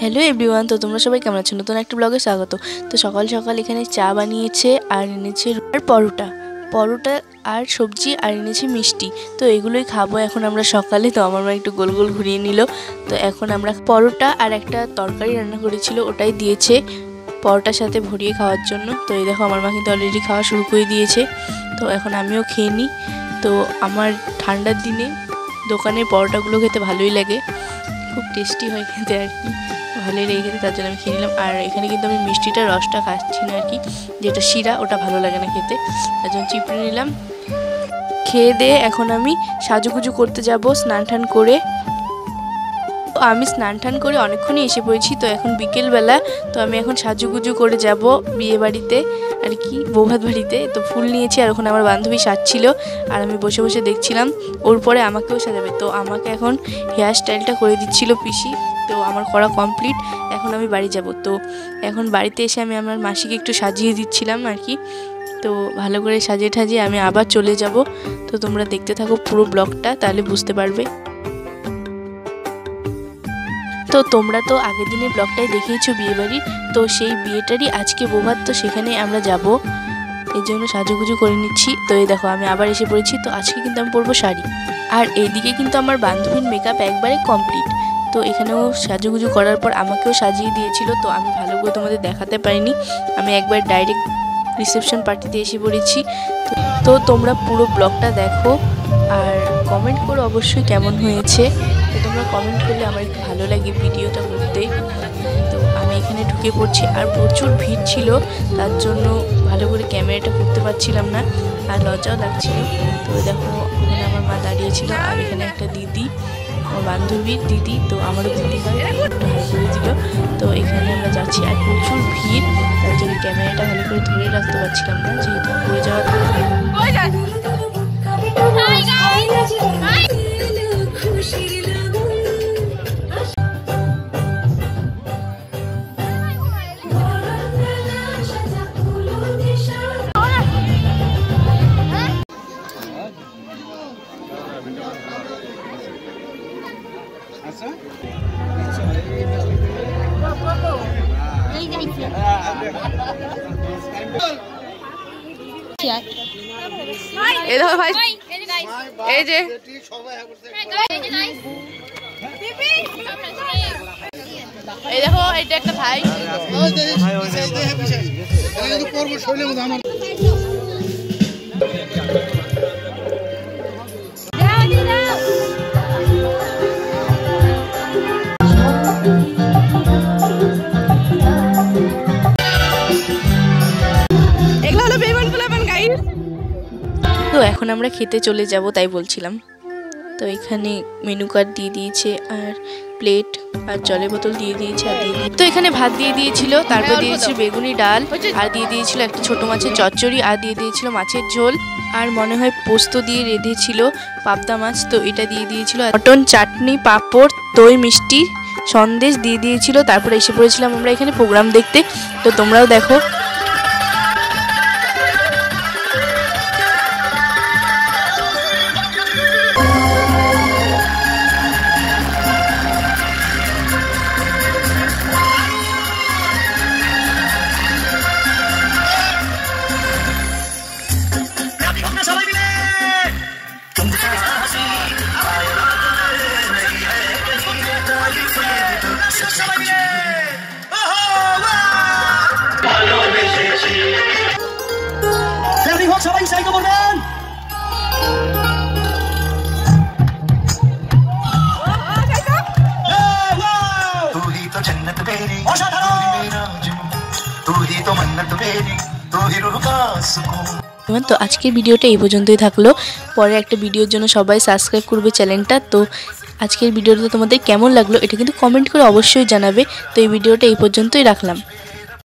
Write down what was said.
Hello everyone, তো তোমরা সবাই কেমন আছো? নতুন একটা ব্লগে স্বাগত। তো সকাল সকাল এখানে চা বানিয়েছে আর এনেছে আর পরোটা আর সবজি আর এনেছে মিষ্টি। তো এগুলোই খাবো এখন আমরা সকালে। তো আমার মা একটু গোল গোল ঘুরিয়ে নিল। তো এখন আমরা পরোটা আর একটা তরকারি রান্না করেছিল, ওটাই দিয়েছে পরোটার সাথে ভরিয়ে খাওয়ার জন্য। তো এই দেখো আমার মা কিন্তু অলরেডি খাওয়া শুরু করে দিয়েছে। তো এখন আমিও খেয়ে নিই। তো আমার ঠান্ডার দিনে দোকানের পরোটাগুলো খেতে ভালোই লাগে, খুব টেস্টি হয় খেতে আর কি, ভালোই লেগে খেতে, তার জন্য আমি খেয়ে নিলাম। আর এখানে কিন্তু আমি মিষ্টিটার রসটা খাচ্ছি না আর কি, যেটা শিরা, ওটা ভালো লাগে না খেতে, তার জন্য চিপড়ে নিলাম। খেয়ে দিয়ে এখন আমি সাজুগুজু করতে যাব স্নান টান করে। তো আমি স্নান টান করে অনেকক্ষণই এসে পড়েছি। তো এখন বিকেলবেলা, তো আমি এখন সাজুগুজু করে যাব বিয়ে বাড়িতে আর কি, বৌভাত বাড়িতে। তো ফুল নিয়েছি আর ওখানে আমার বান্ধবী সাজছিল আর আমি বসে বসে দেখছিলাম। ওর পরে আমাকেও সাজাবে, তো আমাকে এখন হেয়ার স্টাইলটা করে দিচ্ছিল পিসি। তো আমার করা কমপ্লিট, এখন আমি বাড়ি যাব। তো এখন বাড়িতে এসে আমি আমার মাসিকে একটু সাজিয়ে দিচ্ছিলাম আর কি। তো ভালো করে সাজিয়ে ঠাজিয়ে আমি আবার চলে যাব। তো তোমরা দেখতে থাকো পুরো ব্লগটা, তাহলে বুঝতে পারবে। তো তোমরা তো আগের দিনের ব্লগটাই দেখিয়েছো বিয়েবাড়ির, তো সেই বিয়েটারই আজকে বৌভাত, তো সেখানে আমরা যাব, এর জন্য সাজুগুজু করে নিচ্ছি। তো এই দেখো আমি আবার এসে পড়েছি। তো আজকে কিন্তু আমি পরবো শাড়ি, আর এইদিকে কিন্তু আমার বান্ধবীর মেকআপ একবারে কমপ্লিট। তো এখানেও সাজুগুজু করার পর আমাকেও সাজিয়ে দিয়েছিল। তো আমি ভালো করে তোমাদের দেখাতে পারিনি, আমি একবার ডাইরেক্ট রিসেপশন পার্টিতে এসে পড়েছি। তো তোমরা পুরো ব্লগটা দেখো আর কমেন্ট করো অবশ্যই কেমন হয়েছে। তো তোমরা কমেন্ট করলে আমার একটু ভালো লাগে ভিডিওটা করতে। তো আমি এখানে ঢুকে পড়ছি আর প্রচুর ভিড় ছিল, তার জন্য ভালো করে ক্যামেরাটা করতে পারছিলাম না আর লজ্জাও লাগছিল। তো দেখো এখানে আমার মা দাঁড়িয়েছিল আর এখানে একটা দিদি, আমার বান্ধবীর দিদি, তো আমারও দিদি হয়, একটু ভালো করে দিল। তো এখানে আমরা যাচ্ছি আর প্রচুর ভিড়, তার জন্য ক্যামেরাটা ভালো করে ধরে রাখতে পারছিলাম না, যেহেতু পড়ে যাওয়ার। এই দেখো ভাই, এই যে এই দেখো, এটা একটা ভাই। তো এখন আমরা খেতে চলে যাব, তাই বলছিলাম। তো এখানে মেনু কার্ড দিয়ে দিয়েছে আর প্লেট আর জলের বোতল দিয়ে দিয়েছে আর তো এখানে ভাত দিয়ে দিয়েছিল, তারপর দিয়েছিল বেগুনি ডাল, আর দিয়ে দিয়েছিল একটা ছোট মাছের চচ্চড়ি, আর দিয়ে দিয়েছিল মাছের ঝোল, আর মনে হয় পোস্ত দিয়ে রেঁধেছিল পাবদা মাছ। তো এটা দিয়ে দিয়েছিল মটন, চাটনি, পাঁপড়, দই, মিষ্টি, সন্দেশ দিয়ে দিয়েছিল। তারপরে এসে পড়েছিলাম আমরা এখানে প্রোগ্রাম দেখতে। তো তোমরাও দেখো। সবাই সাইকেল করবেন। তো আজকের ভিডিওটা এই পর্যন্তই থাকলো। পরে একটা ভিডিওর জন্য সবাই সাবস্ক্রাইব করবে চ্যানেলটা। তো আজকের ভিডিওটা তোমাদের কেমন লাগলো এটা কিন্তু কমেন্ট করে অবশ্যই জানাবে। তো এই ভিডিওটা এই পর্যন্তই রাখলাম।